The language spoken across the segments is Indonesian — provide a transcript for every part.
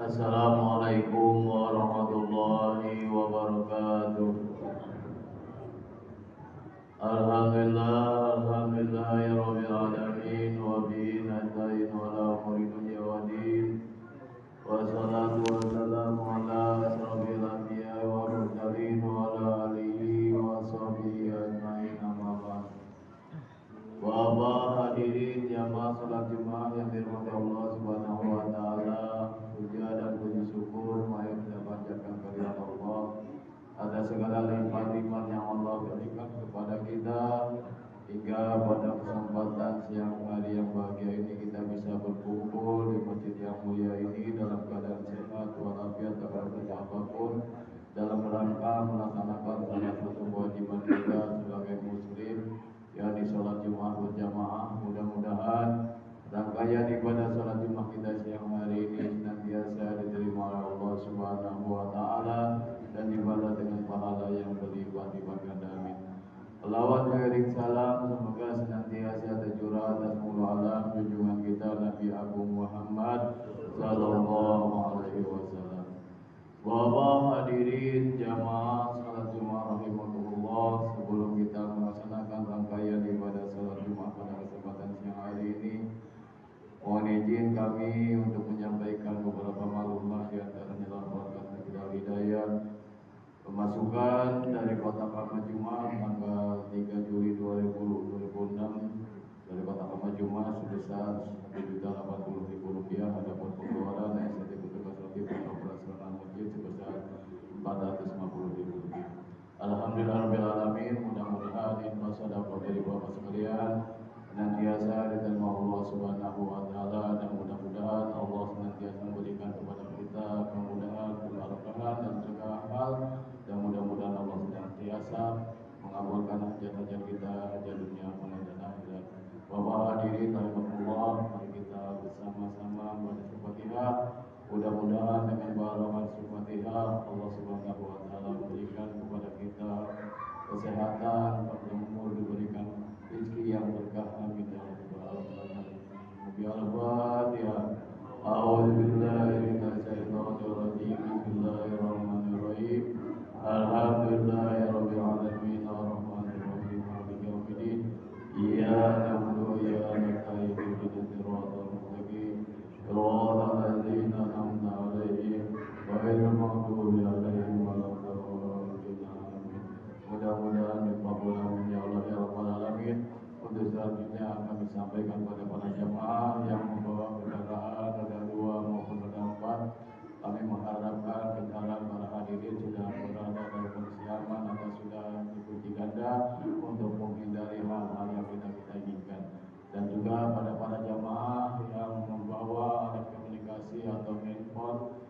Assalamualaikum warahmatullahi wabarakatuh. Alhamdulillah ya rabbil alamin wa bihi nasta'in wa la umuri dunya wa din. Wassalatu wassalamu ala asrofil anbiya wa mursalin wa ala alihi wa sahbihi ajma'in amma ba'd. Bapak hadirin jamaah salat Jumat yang dirahmati Allah Subhanahu wa taala, puja dan puji syukur mari kita panjatkan kehadirat Allah atas segala limpahan nikmat yang Allah berikan kepada kita hingga pada kesempatan siang hari yang bahagia ini kita bisa berkumpul di masjid yang mulia ini dalam keadaan sehat walafiat tanpa berbagai apapun dalam rangka melaksanakan salah satu kewajiban kita sebagai muslim, yakni sholat Jumat berjamaah. Mudah-mudahan rangkaian ibadah sholat Jumat kita siang hari ini senantiasa diterima oleh Allah Subhanahu wa taala dan dibalas dengan pahala yang berlipat-lipat ganda. Amin. Selawat beriring salam semoga senantiasa tercurah atas mulut alam junjungan kita Nabi Agung Muhammad sallallahu alaihi wasallam. Bapak hadirin jamaah salat Jumat rahimakumullah, sebelum kita melaksanakan rangkaian ibadah salat Jumat pada kesempatan siang hari ini, mohon izin kami untuk menyampaikan beberapa maklumat di antaranya laporan hidayah pemasukan dari Kota Amal Jumat tanggal 3 Juli 2006 dari Kota Amal Jumat sebesar Rp1.080.000. Adapun pengeluaran SPT petugas wajib operasional masjid sebesar Rp450.000. Alhamdulillahirabbil alamin. Mudah-mudahan infak sedekah dari Bapak sekalian senantiasa diterima Allah Subhanahu wa taala, dan mudah-mudahan Allah senantiasa memberikan kepada kita kemudahan, keberkahan dan segala hal, dan mudah-mudahan Allah senantiasa mengabulkan hajat-hajat kita, hajat dunia dan akhirat. Bapak hadirin rahimakumullah, mari kita bersama-sama membaca Fatihah. Mudah-mudahan dengan barokat Fatihah Allah Subhanahu wa taala memberikan kepada kita kesehatan, panjang umur, diberikan rezeki yang berkah. Amin ya rabbal alamin. Al-Fatihah. A'udzu billahi minasyaitonir rajim. Bismillahirrahmanirrahim. Alhamdulillahirabbil alamin arrahmanir rahim maliki yaumiddin. Iyyaka na'budu wa iyyaka nasta'in ihdinas siratal mustaqim. Siratal ladzina an'amta 'alaihim ghairil maghdubi 'alaihim waladdallin. Mudah-mudahan dikabulkan ya Allah ya rabbal alamin. Untuk selanjutnya kami sampaikan kepada para jamaah yang membawa kendaraan roda 2 maupun roda 4. Kami mengharapkan kendaraan para hadirin sudah berada dalam kondisi aman atau sudah dikunci ganda untuk menghindari hal-hal yang tidak kita inginkan. Dan juga pada para jamaah yang membawa alat komunikasi atau handphone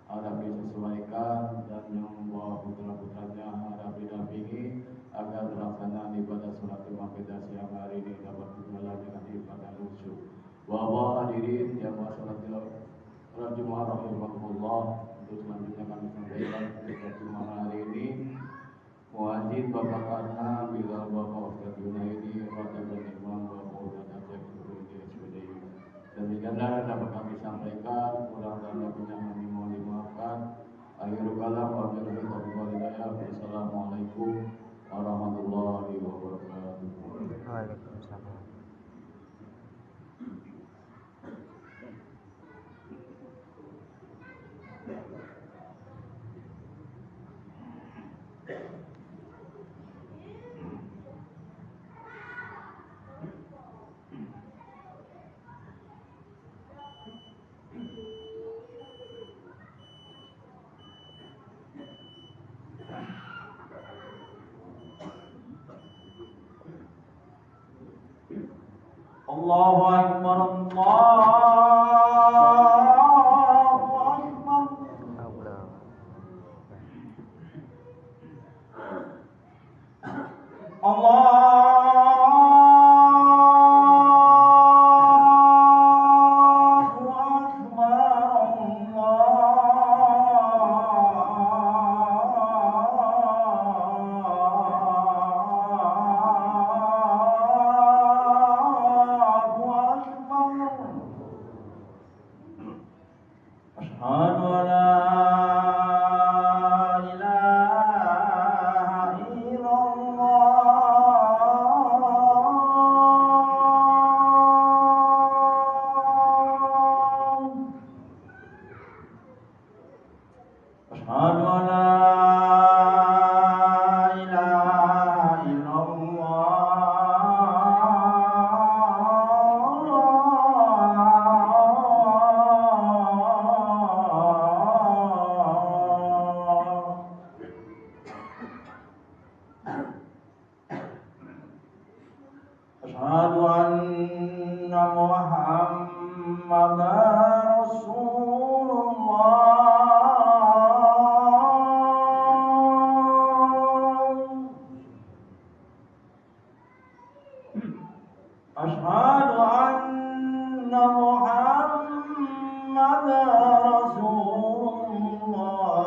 harap disesuaikan, dan yang membawa putra-putranya harap didampingi agar pelaksanaan ibadah sholat Jumat kita siang hari ini dapat berjalan dengan ibadah khusyuk. Bapak hadirin jamaah sholat Jumat rahimakumullah, untuk selanjutnya kami sampaikan pada Jumat hari ini muadzin Bapak Karna bila Bapak Ustaz Junaidi Khatib dan Imam Bapak Ustaz Aceh Surudi SPDI. Demikianlah dapat kami sampaikan, kurang dan lebihnya kami mohon dimaafkan. Akhirul kalam wa billahi taufiq wal hidayah. Wassalamualaikum warahmatullahi wabarakatuh. Waalaikumsalam. Allahu Akbar, أشهد أن لا إله إلا الله. أشهد أن محمدا رسول الله. أشهد أن محمدا رسول الله.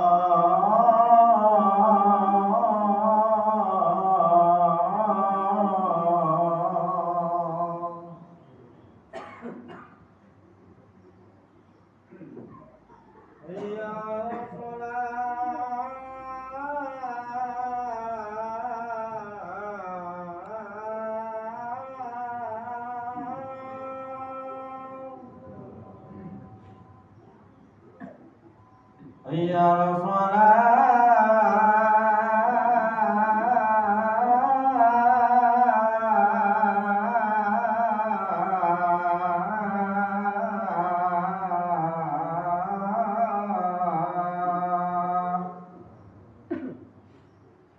حي على الصلاة. حي على الصلاة.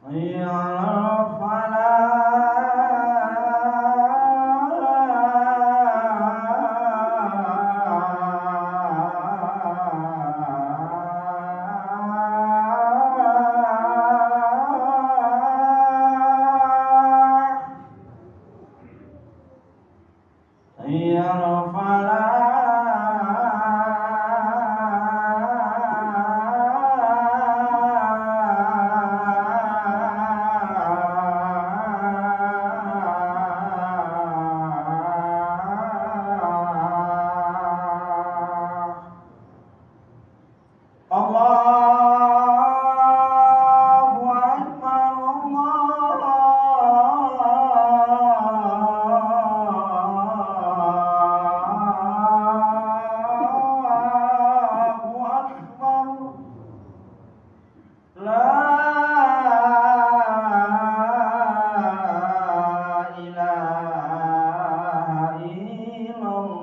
حي على الفلاح. حي على الفلاح. الله أكبر الله أكبر. لا إله إلا الله.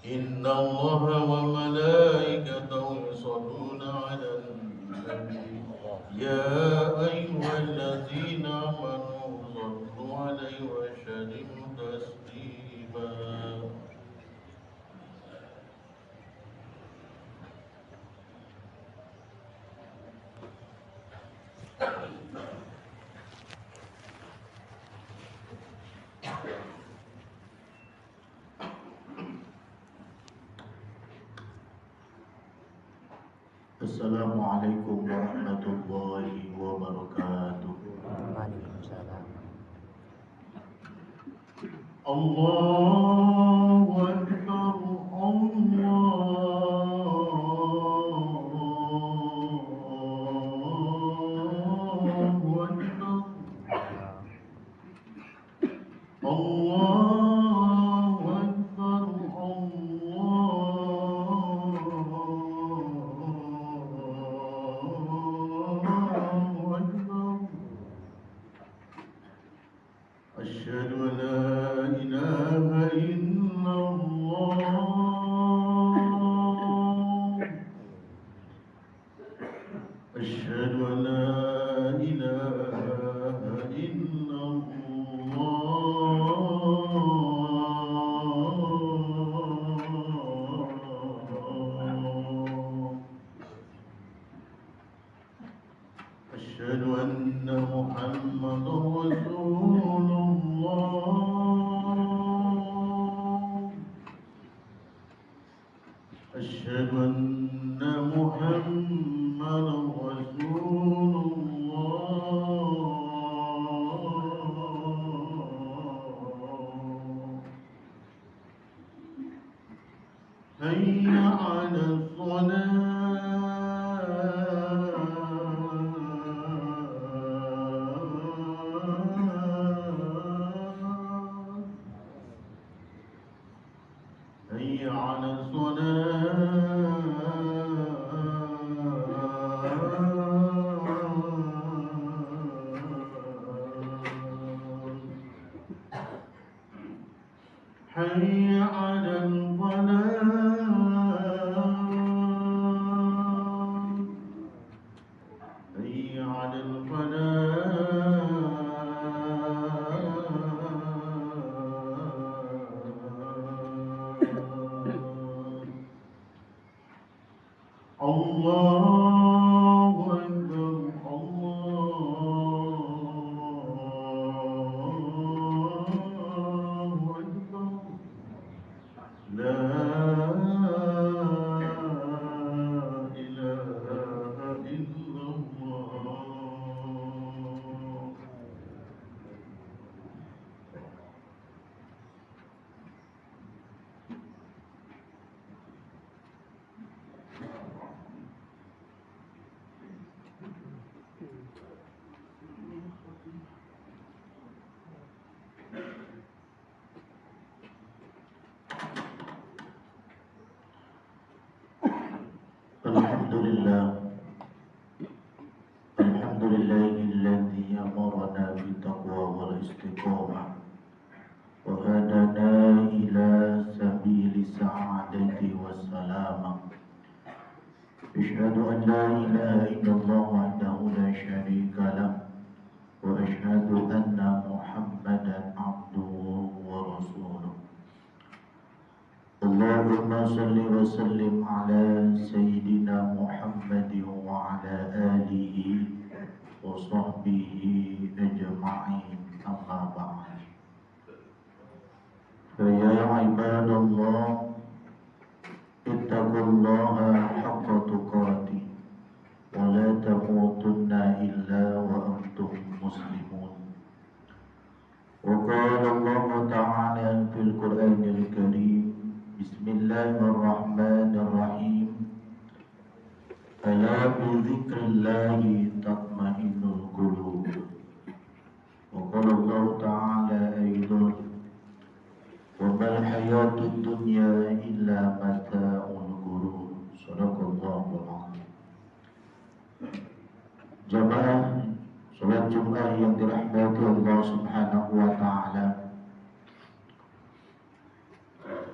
إن الله وملائكته يصلون على النبي يا أيها الذين آمنوا صلوا عليه وسلموا تسليما. Assalamualaikum warahmatullahi wabarakatuh. Waalaikumsalam. Allahu Akbar, Allahu Akbar, Allahu Akbar, Allahu Akbar. أشهد أن لا إله إلا الله. أشهد أن لا إله إلا الله. أشهد أن محمدا رسول الله. أشهد أن محمدا رسول الله. هيا على الصلاة، هيا على الصلاة، حي على الفلاح، حي على الفلاح. الله أكبر، الله أكبر، لا إله إلا الله. Alhamdulillah, alhamdulillahilladzi amarna bittaqwa wal istiqamah wa hadana ila sabili sa'adati wassalamah. Asyhadu an la ilaha illallah wahdahu la syarika lah wa asyhadu anna Muhammadan abduhu wa rasuluh. Allahumma salli wa sallim ala sayyidina Muhammadin wa ala alihi wa sahbihi ajma'in, amma ba'd. Fa ya ibadallah, ittaqullaha haqqa tuqatih wa la tamutunna illa wa antum muslimun. Wa qala Allah ta'ala fil Qur'anil Karim, Bismillahirrahmanirrahim. Ala bi dzikrillahi tatma'innul qulub. Wa qala Allah ta'ala aidan, wa mal hayatud dunya illa mata'ul ghurur. Shadaqallahul azim. Jamaah salat Jumat yang dirahmati Allah Subhanahu wa taala,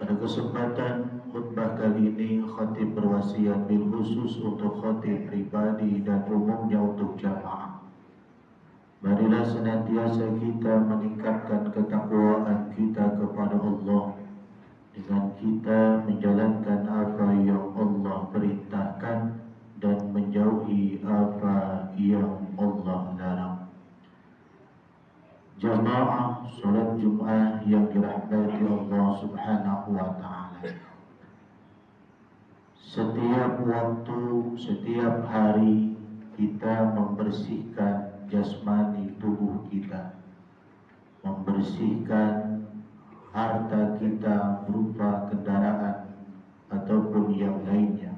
pada kesempatan khutbah kali ini khatib berwasiat bil khusus untuk khatib pribadi dan umumnya untuk jamaah. Marilah senantiasa kita meningkatkan ketakwaan kita kepada Allah dengan kita menjalankan apa yang Allah perintahkan dan menjauhi apa yang Allah larang. Jamaah salat Jumat yang dirahmati Allah Subhanahu wa taala. Setiap waktu, setiap hari kita membersihkan jasmani tubuh kita, membersihkan harta kita berupa kendaraan ataupun yang lainnya.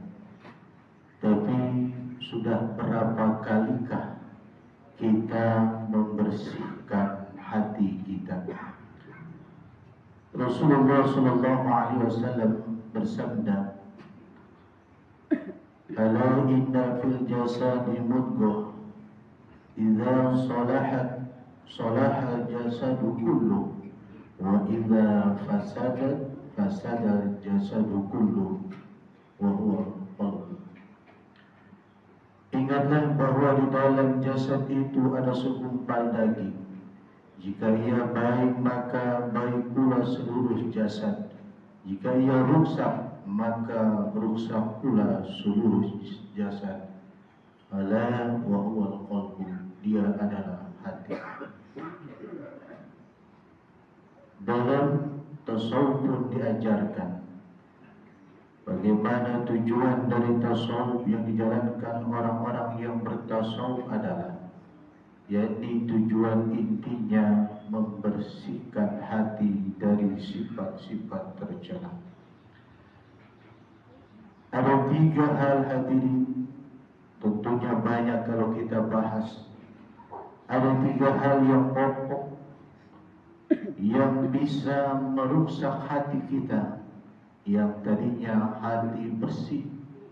Tapi sudah berapa kalikah kita membersihkan hati kita? Rasulullah SAW bersabda, "Ala inna fil jasadi mudghah idza salahat salaha jasadu kullu wa idza fasadat fasada jasadu kullu wa huwa qalb." Ingatlah bahwa di dalam jasad itu ada segumpal daging. Jika ia baik maka baik pula seluruh jasad. Jika ia rusak maka rusak pula seluruh jasad. Ala wa huwal qalbu, dia adalah hati. Dalam tasawuf pun diajarkan bagaimana tujuan dari tasawuf yang dijalankan orang-orang yang bertasawuf adalah, yakni tujuan intinya membersihkan hati dari sifat-sifat tercela. Ada 3 hal hadirin, tentunya banyak kalau kita bahas. Ada 3 hal yang pokok yang bisa merusak hati kita, yang tadinya hati bersih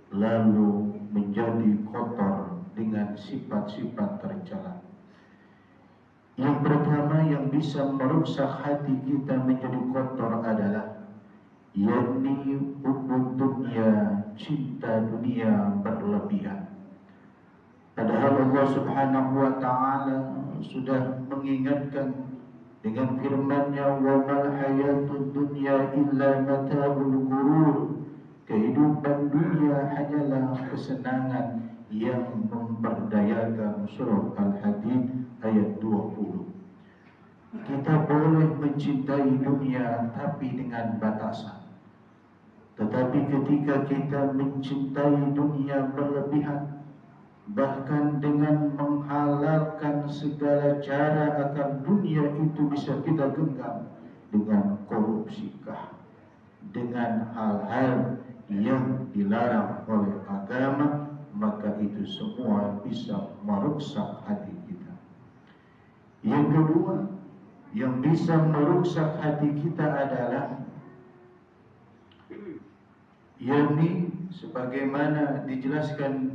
lalu menjadi kotor dengan sifat-sifat tercela. Yang pertama yang bisa merusak hati kita menjadi kotor adalah yakni hubbud dunya, cinta dunia berlebihan. Padahal Allah Subhanahu wa taala sudah mengingatkan dengan firman-Nya, "Wa mal hayatud dunya illa mata'ul ghurur." Kehidupan dunia hanyalah kesenangan yang memperdayakan. Surah Al-Hadid ayat 20. Kita boleh mencintai dunia tapi dengan batasan. Tetapi ketika kita mencintai dunia berlebihan, bahkan dengan menghalalkan segala cara agar dunia itu bisa kita genggam, dengan korupsikah, dengan hal-hal yang dilarang oleh agama, maka itu semua bisa merusak hati kita. Yang kedua yang bisa merusak hati kita adalah yakni sebagaimana dijelaskan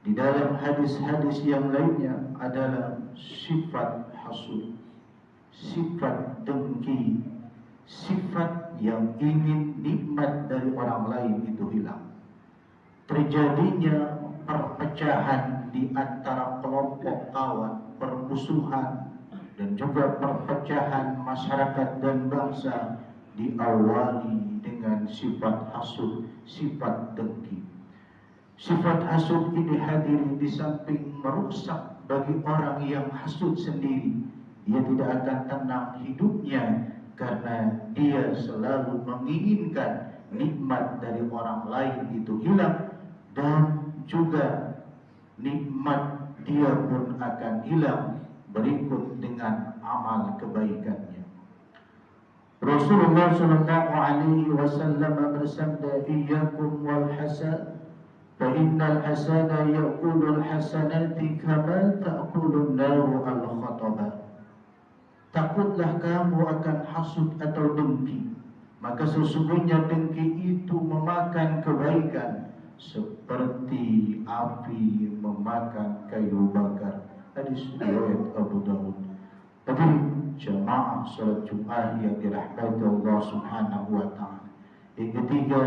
di dalam hadis-hadis yang lainnya adalah sifat hasud, sifat dengki, sifat yang ingin nikmat dari orang lain itu hilang. Terjadinya perpecahan di antara kelompok kawan, permusuhan, dan juga perpecahan masyarakat dan bangsa diawali dengan sifat hasud, sifat dengki. Sifat hasud ini hadirin di samping merusak bagi orang yang hasud sendiri, dia tidak akan tenang hidupnya karena dia selalu menginginkan nikmat dari orang lain itu hilang, dan juga nikmat dia pun akan hilang berikut dengan amal kebaikannya. Rasulullah SAW bersabda, "Iyyakum wal hasad, فإن الحسد يأكل الحسنات كما تأكل النار الحطب." Takutlah kamu akan hasud atau dengki, maka sesungguhnya dengki itu memakan kebaikan seperti api memakan kayu bakar. Hadis riwayat Abu Dawud. Tapi jamaah salat Jumat yang dirahmati Allah Subhanahu wa taala, Yang ketiga,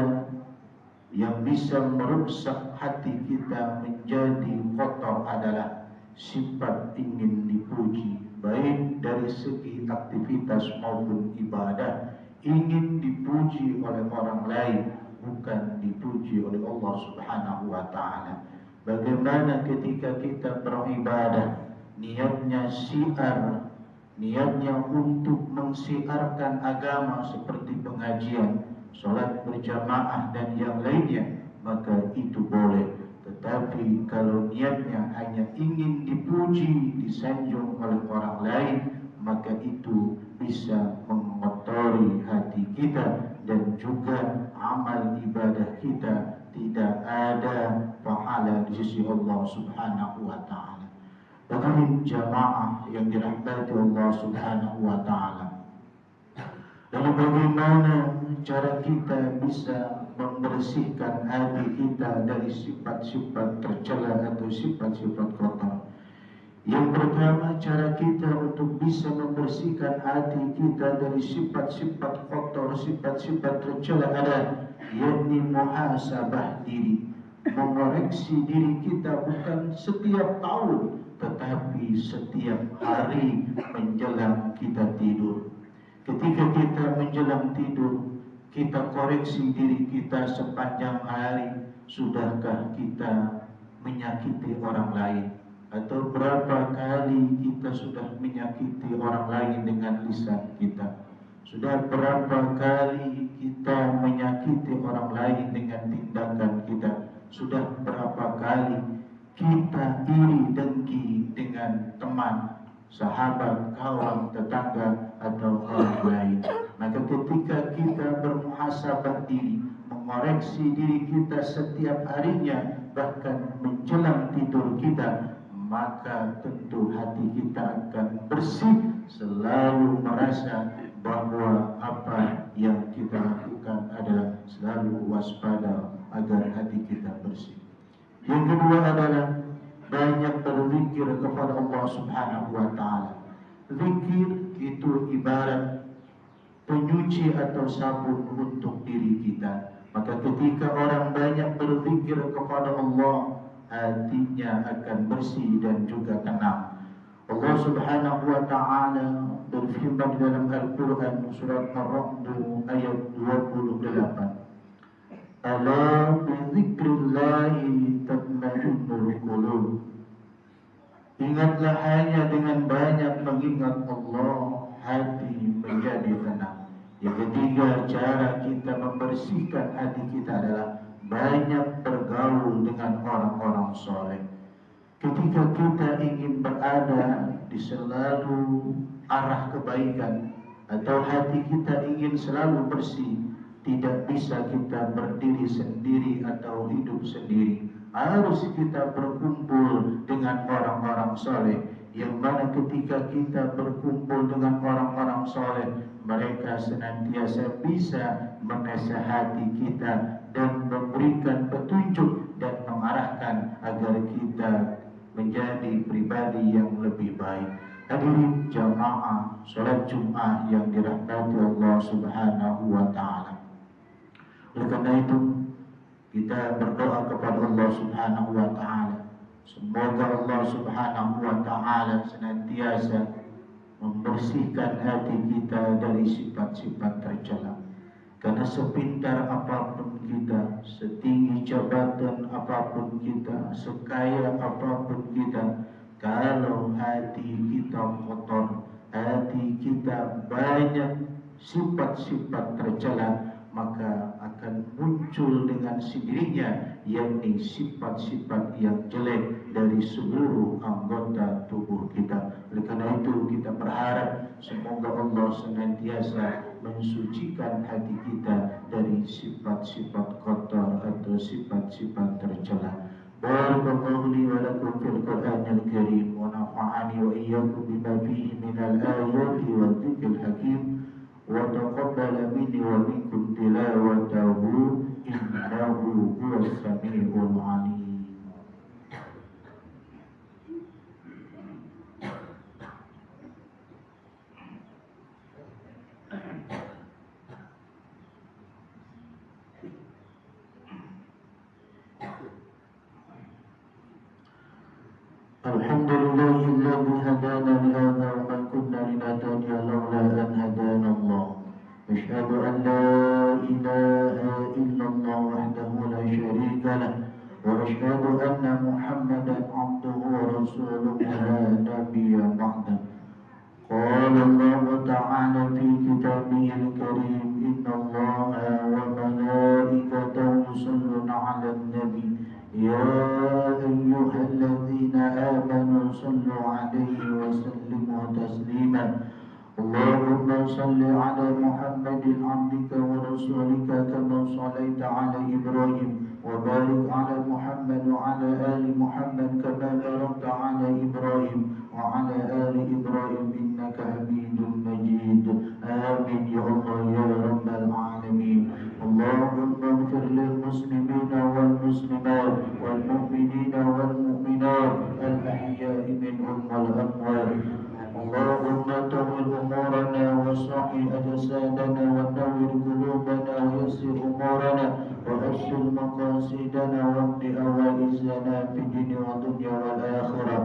yang bisa merusak hati kita menjadi kotor adalah sifat ingin dipuji, baik dari segi aktivitas maupun ibadah. Ingin dipuji oleh orang lain, bukan dipuji oleh Allah Subhanahu wa Ta'ala. Bagaimana ketika kita beribadah, niatnya syiar, niatnya untuk mensiarkan agama seperti pengajian, sholat berjamaah dan yang lainnya, maka itu boleh. Tetapi kalau niatnya hanya ingin dipuji, disanjung oleh orang lain, maka itu bisa mengotori hati kita dan juga amal ibadah kita tidak ada pahala di sisi Allah Subhanahu wa Ta'ala. Hadirin jamaah yang dirahmati Allah Subhanahu wa Ta'ala, lalu bagaimana cara kita bisa membersihkan hati kita dari sifat-sifat tercela atau sifat-sifat kotor? Yang pertama, cara kita untuk bisa membersihkan hati kita dari sifat-sifat kotor, sifat-sifat tercela adalah yakni muhasabah diri, mengoreksi diri kita bukan setiap tahun, tetapi setiap hari menjelang kita tidur. Ketika kita menjelang tidur, kita koreksi diri kita sepanjang hari. Sudahkah kita menyakiti orang lain? Atau berapa kali kita sudah menyakiti orang lain dengan lisan kita? Sudah berapa kali kita menyakiti orang lain dengan tindakan kita? Sudah berapa kali kita iri dengki dengan teman, sahabat, kawan, tetangga, atau orang lain? Maka ketika kita bermuhasabah diri, mengoreksi diri kita setiap harinya, bahkan menjelang tidur kita, maka tentu hati kita akan bersih, selalu merasa bahwa apa yang kita lakukan adalah selalu waspada agar hati kita bersih. Yang kedua adalah banyak berzikir kepada Allah Subhanahu wa Ta'ala. Zikir itu ibarat penyuci atau sabun untuk diri kita. Maka ketika orang banyak berzikir kepada Allah, hatinya akan bersih dan juga tenang. Allah Subhanahu wa Ta'ala berfirman dalam Al-Quran surat Ar-Ra'd ayat 28. Ala bizikrillahi tatma'innul qulub. Ingatlah, hanya dengan banyak mengingat Allah hati menjadi tenang. Yang ketiga, cara kita membersihkan hati kita adalah banyak bergaul dengan orang-orang soleh. Ketika kita ingin berada di selalu arah kebaikan, atau hati kita ingin selalu bersih, tidak bisa kita berdiri sendiri atau hidup sendiri. Harus kita berkumpul dengan orang-orang soleh, yang mana ketika kita berkumpul dengan orang-orang soleh, mereka senantiasa bisa menasihati kita dan memberikan petunjuk dan mengarahkan agar kita menjadi pribadi yang lebih baik. Hadirin jamaah salat Jumat yang dirahmati Allah Subhanahu wa Ta'ala. Oleh karena itu, kita berdoa kepada Allah Subhanahu wa Ta'ala, semoga Allah Subhanahu wa Ta'ala senantiasa membersihkan hati kita dari sifat-sifat tercela. Karena sepintar apapun kita, setinggi jabatan apapun kita, sekaya apapun kita, kalau hati kita kotor, hati kita banyak sifat-sifat tercela, maka akan muncul dengan sendirinya yakni sifat-sifat yang jelek dari seluruh anggota tubuh kita. Oleh karena itu kita berharap semoga Allah senantiasa mensucikan hati kita dari sifat-sifat kotor atau sifat-sifat tercela. Barakallahu li wa lakum fil Qur'anil Karim wa nafa'ani wa iyyakum bima fihi minal ayati wa dzikril hakim wa taqabbala minni wa minkum tilawatahu innahu huwas samiul alim. في كتابه الكريم إن الله وملائكته يصلون على النبي يا أيها الذين آمنوا صلوا عليه وسلموا تسليما اللهم صل على محمد عبدك ورسولك كما صليت على إبراهيم وبارك على محمد وعلى آل محمد كما باركت على إبراهيم وعلى آل إبراهيم إنك حميد مجيد آمين يا الله يا رب العالمين اللهم اغفر للمسلمين والمسلمات والمؤمنين والمؤمنات الأحياء منهم والأموات اللهم طول أمورنا وصحي أجسادنا ونور قلوبنا ويسر أمورنا وأصل مقاصدنا وابن أوائزنا في الدين والدنيا والآخرة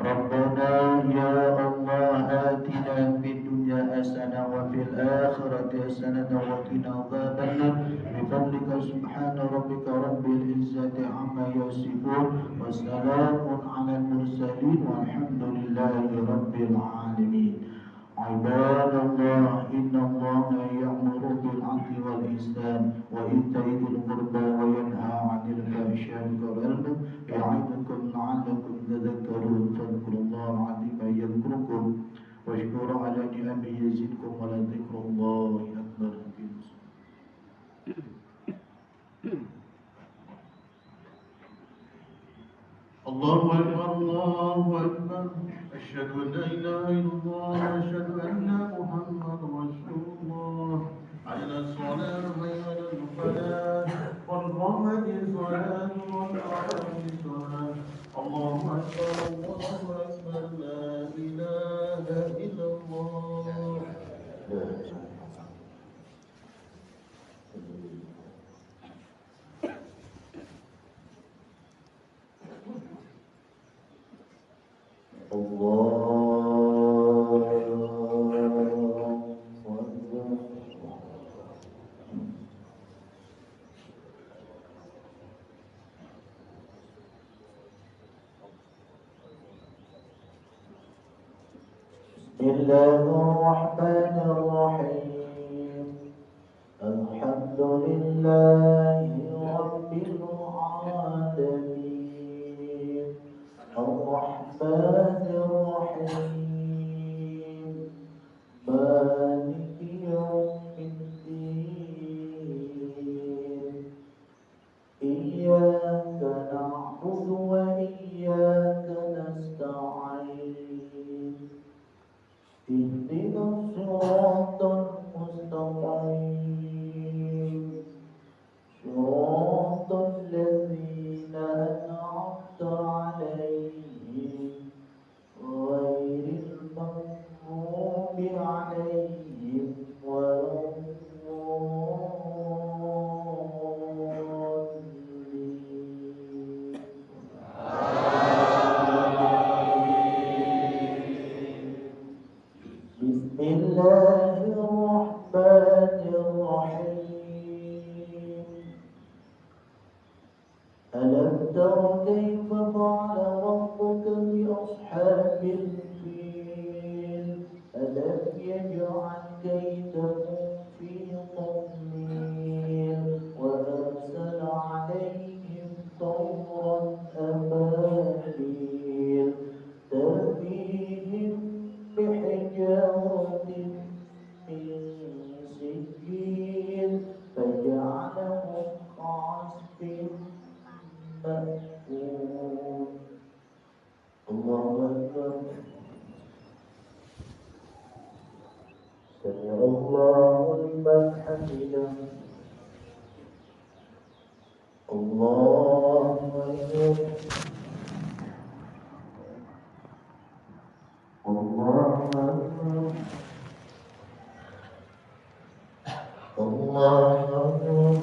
ربنا يا الله آتنا في الدنيا حسنة وفي الآخرة حسنة وقنا عذاب النار بفضلك سبحان ربك رب العزة عما يصفون وسلام على المرسلين والحمد لله رب العالمين عباد الله إن الله يأمر بالعدل والإحسان وإيتاء ذي القربى وينهى عن الفحشاء والمنكر يعظكم لعلكم تذكرون فاذكروا الله العظيم يذكركم واشكروا على نعمه يزدكم ولذكر الله أكبر. الله أكبر الله أكبر أشهد أن لا إله إلا الله أشهد أن محمد رسول الله على الصلاة وعلى الفلاح قد قامت الصلاة وقد قامت الصلاة الله أكبر لا إله إلا الله. بسم الله الرحمن الرحيم الحمد لله رب العالمين الرحمن الرحيم مالك يوم الدين إياك نعبد وإياك نستعين اهدنا الصراط المستقيم صراط الذين أنعمت عليهم غير المغضوب عليهم ولا بسم الله الرحمن الرحيم ألم تر كيف فعل ربك بأصحاب الفيل ألم يجعل كيدهم في تضليل وأرسل عليهم طيرا أبابيل ترميهم بحجارة من سجيل فجعلهم كعصف مأكول. الله أكبر. سمع الله لمن حمده. الله أكبر. الله أكبر. الله أكبر.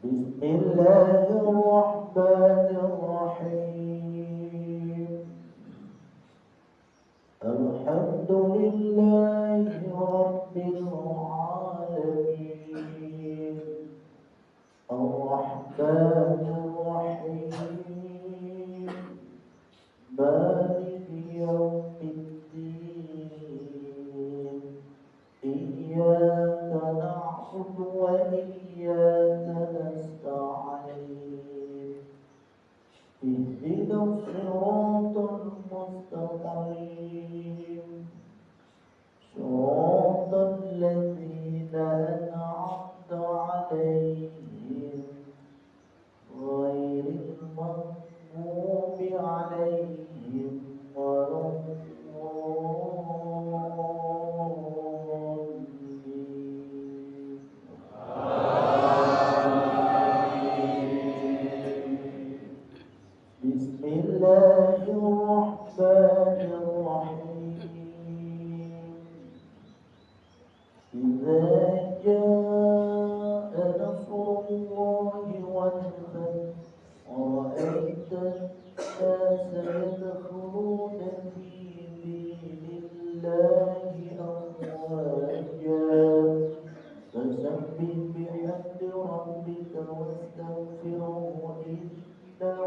بسم الله الرحمن الرحيم الحمد لله رب العالمين سيدخلون في دين الله أفواجا فسبح بحمد ربك واستغفره إنه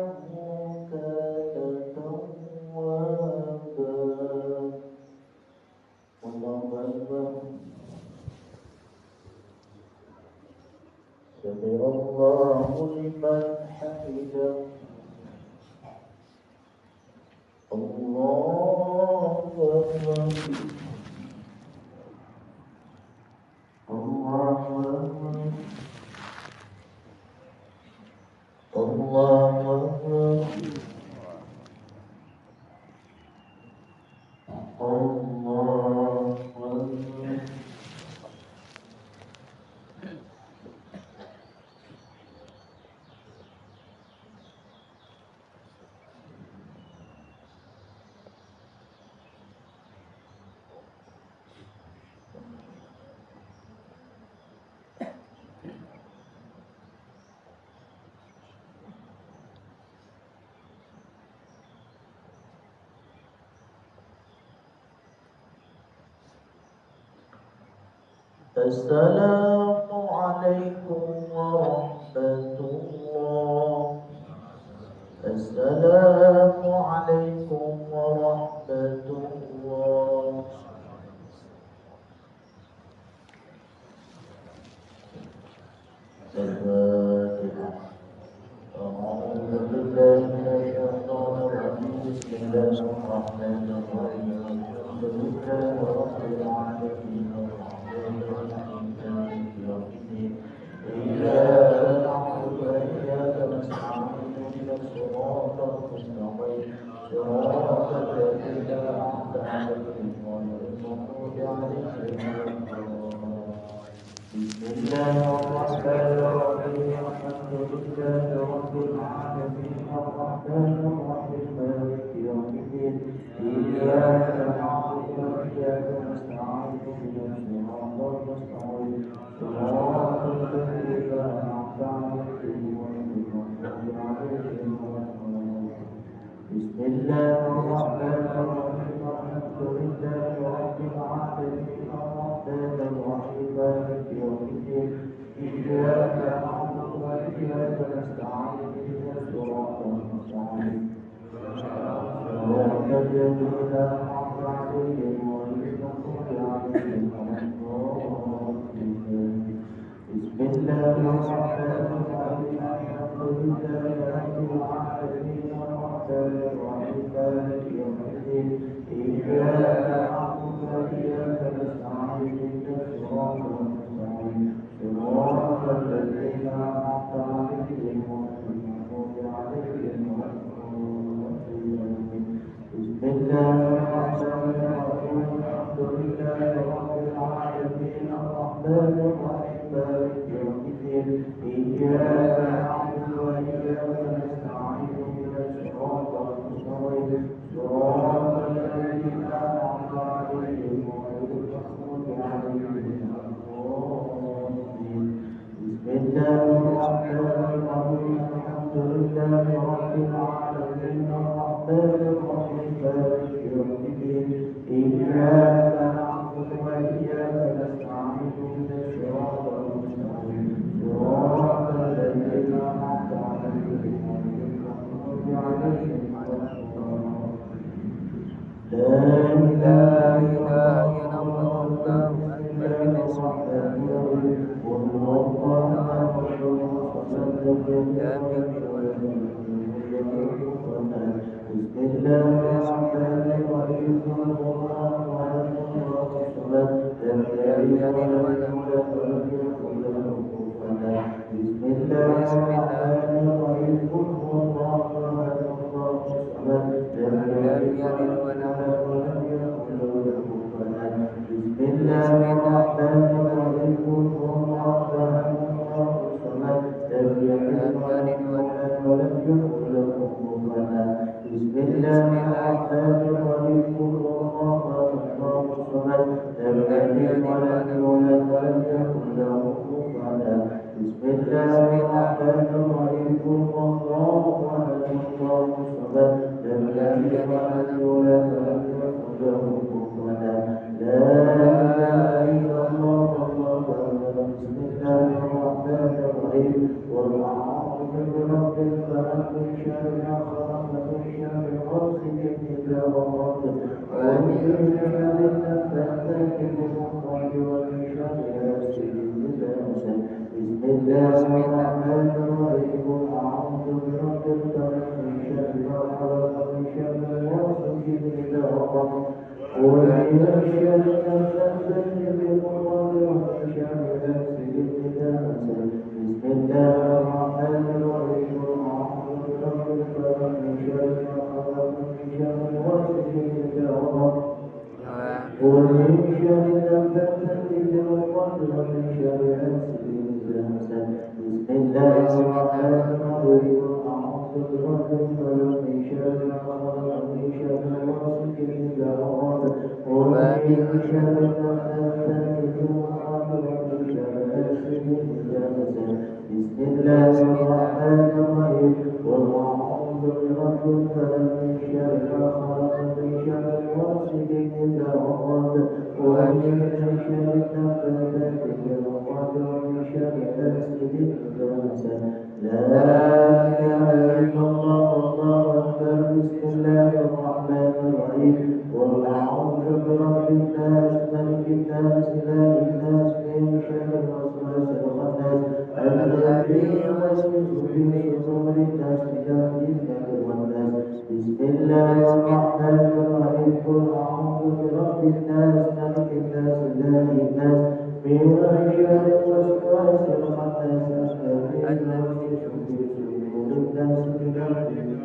كان توابا. الله أكبر. سمع الله لمن حمده. الله أكبر. الله أكبر. الله أكبر. الله أكبر. السلام عليكم ورحمة الله. السلام عليكم ورحمة الله. الفاتحة. أعوذ بالله من الشيطان الرجيم. بسم الله الرحمن الرحيم. الحمد لله رب العالمين. إياك نعبد وإياك نستعين اهدنا الصراط المستقيم صراط الذين أنعمت عليهم غير المغضوب عليهم ولا الضالين. بسم الله الرحمن الرحيم. الحمد لله رب العالمين الرحمن الرحيم مالك يوم الدين. إياك نعبد وإياك نستعين اهدنا الصراط المستقيم صراط الذين أنعمت عليهم غير المغضوب عليهم ولا الضالين. بسم الله الرحمن الرحيم. الحمد لله رب العالمين الرحمن الرحيم مالك يوم الدين. إياك نعبد وإياك نستعين اهدنا الصراط المستقيم صراط الذين أنعمت عليهم غير المغضوب عليهم ولا الضالين. بسم الله الرحمن الرحيم. الحمد لله رب العالمين الرحمن الرحيم مالك يوم الدين. إياك نعبد وإياك نستعين اهدنا الصراط المستقيم صراط الذين أنعمت عليهم غير المغضوب عليهم ولا الضالين. بسم الله الرحمن الرحيم. الحمد لله رب العالمين الرحمن الرحيم مالك يوم الدين. إياك نعبد وإياك نستعين اهدنا الصراط المستقيم صراط الذين أنعمت عليهم غير المغضوب عليهم ولا الضالين. بسم الله الرحمن الرحيم. الحمد لله رب العالمين الرحمن الرحيم مالك يوم الدين. إياك نعبد وإياك نستعين اهدنا الصراط المستقيم صراط الذين أنعمت عليهم غير المغضوب عليهم ولا الضالين. لا إله إلا الله الله أكبر. بسم الله الرحمن الرحيم. بسم الله الرحمن الرحيم. لم يلد ولم يولد ولم يكن له كفوا أحد. بسم الله الرحمن الرحيم. قل هو الله أحد الله الصمد لم يلد ولم يولد ولم يكن له كفوا أحد. بسم الله الرحمن الرحيم. قل هو الله أحد الله الصمد لم يلد ولم يولد ولم يكن له كفوا أحد. بسم الله الرحمن الرحيم. قل هو الله أحد الله الصمد لم يلد ولم يولد ولم يكن له كفوا أحد. بسم الله الرحمن الرحيم. قل هو الله أحد الله الصمد لم الذي ولد ولم يكن له كفوا أحد لا إله إلا الله الله أكبر بسم الله الرحمن الرحيم قل أعوذ برب الفلق من شر ما خلق من شر غاسق إذا وقب ومن شر النفاثات في العقد ومن شر حاسد إذا حسد بسم الله الرحمن الرحيم قل أعوذ برب الفلق من شر ما خلق من شر غاسق إذا وقب ومن شر النفاثات في العقد ومن شر حاسد إذا حسد بسم الله الرحمن الرحيم قل أعوذ برب الفلق من شر ما خلق من شر غاسق إذا وقب ومن شر النفاثات في العقد ومن شر حاسد إذا حسد بسم الله الرحمن الرحيم أعوذ برب الفلق من شر ما خلق من شر غاسق إذا وقب ومن شر النفاثات في العقد ومن شر حاسد إذا حسد بسم الله الرحمن الرحيم قل أعوذ برب الفلق من شر ما خلق من شر غاسق إذا وقب ومن شر النفاثات في العقد ومن شر حاسد إذا حسد لا إله إلا الله الله أكبر بسم الله الرحمن الرحيم قل أعوذ برب الناس ملك الناس إله الناس من شر الوسواس الخناس الذي يوسوس في صدور الناس من الجنة والناس بسم الله الرحمن الرحيم قل أعوذ برب الناس ملك الناس إله الناس من شر الوسواس الخناس الذي يوسوس في صدور الناس من الجنة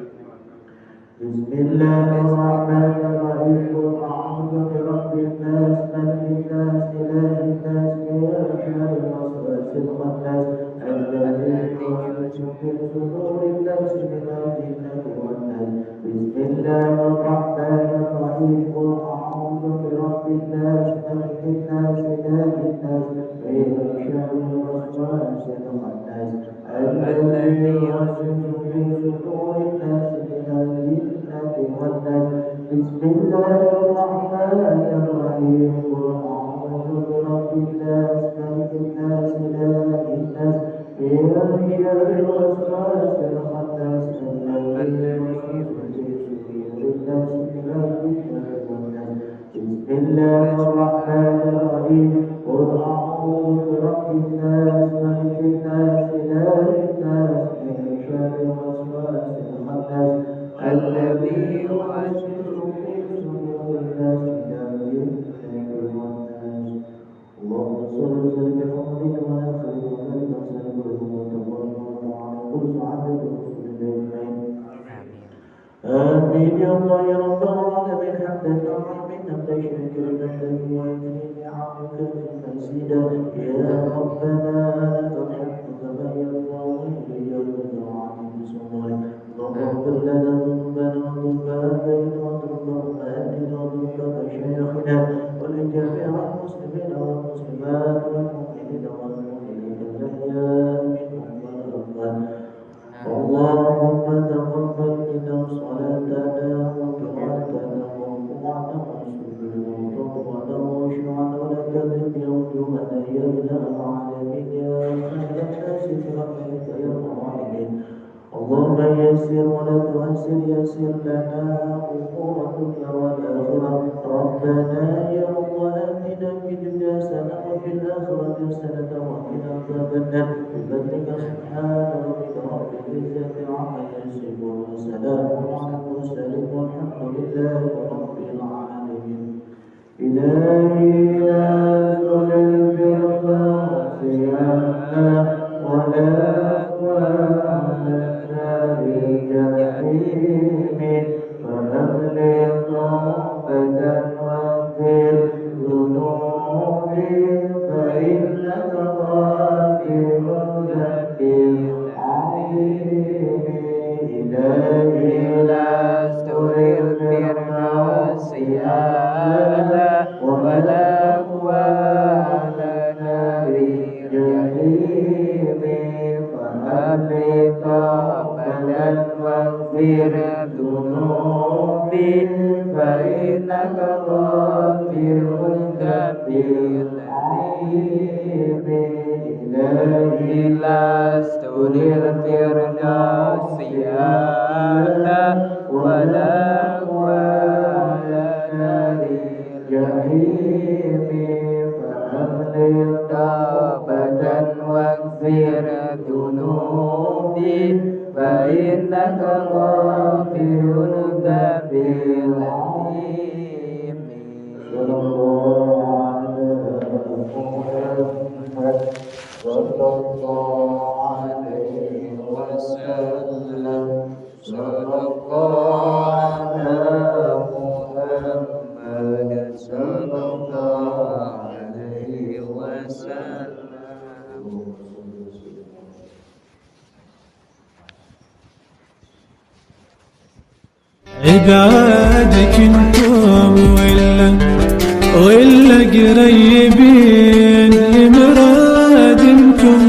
بسم الله الرحمن الرحيم قل أعوذ برب الناس ملك الناس إله الناس من شر الوسواس الخناس الذي يوسوس في صدور الناس من الجنة والناس بسم الله الرحمن الرحيم قل أعوذ برب الناس ملك الناس إله الناس من شر الوسواس الخناس الذي يوسوس في صدور الناس من الجنة والناس بسم الله الرحمن الرحيم قل أعوذ برب الناس ملك الناس إله الناس من شر الوسواس الخناس الذي يوسوس في صدور الناس من الجنة والناس بسم الله الرحمن الرحيم قل أعوذ برب الناس ملك الناس إله الناس من شر الوسواس الخناس الذي يوسوس في صدور الناس من الجنة والناس اللهم صل وسلم بحمدك وعلى خير وسلم وتبارك وتعالى قدس عدد رسول الله آمين يا الله يا رب العالمين حمدا عظيما حمدا شاكرا حمدا ويكفي نعمك مزيدا يا ربنا لك الحمد كما يرضى ويرضى عن بصدورك اللهم اغفر لنا ذنوبنا وذنوب آبائنا وذنوب أمهاتنا وذنوب مشايخنا ولجميع المسلمين والمسلمات والمؤمنين والمؤمنات الأحياء منهم والأموات اللهم تقبل منا صلاتنا وقراءتنا وركوعنا وسجودنا وطوعنا وشرعنا ولا تذهب وجوهنا يا إله العالمين يا خير الناس برحمتك يا الراحمين اللهم يسر ولا تؤسر يسر لنا أمور الدنيا والآخرة ربنا يا الله آتنا في الدنيا حسنة وفي الآخرة حسنة وقنا عذاب النار بفضلك سبحان ربك رب العزة عما يصفون وسلام على المرسلين والحمد لله رب العالمين إلهي أسأل الفردوس أعلى ولا تؤاخذنا بالجحيم فأبلغ توبة واغفر ذنوبي فإنك غافر ذكر عظيم إلهي لست للفردوس أعلى ولا فإنك غافر ذنب إلهي لست للفردوس أهلا ولا هو على نار الجحيم فأهل توبة واغفر ذنوبي فإنك غافر الذنب العظيم صلى الله عليه وسلم صلى الله على محمد صلى الله عليه وسلم. عبادك انتم ولا قريبين لمرادكم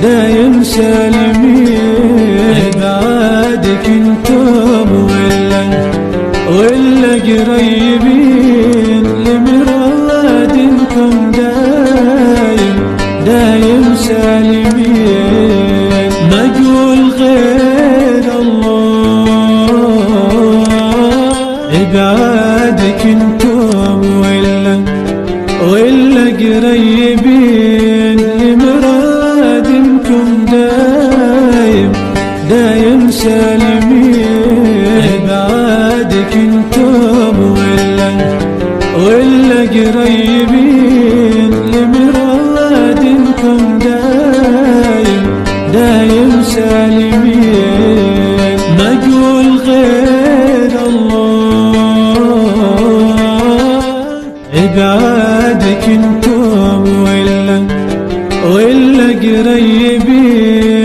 دايم سالمين. عبادك انتم ولا قريبين لمرادكم دايم سالمين. ما اقول غير الله عبادك انتم ولا قريبين لمرادكم دايم سالمين. عبادك انتم ولا قريبين لمرادكم دايم سالمين. ما اقول غير الله عبادك انتم ولا قريبين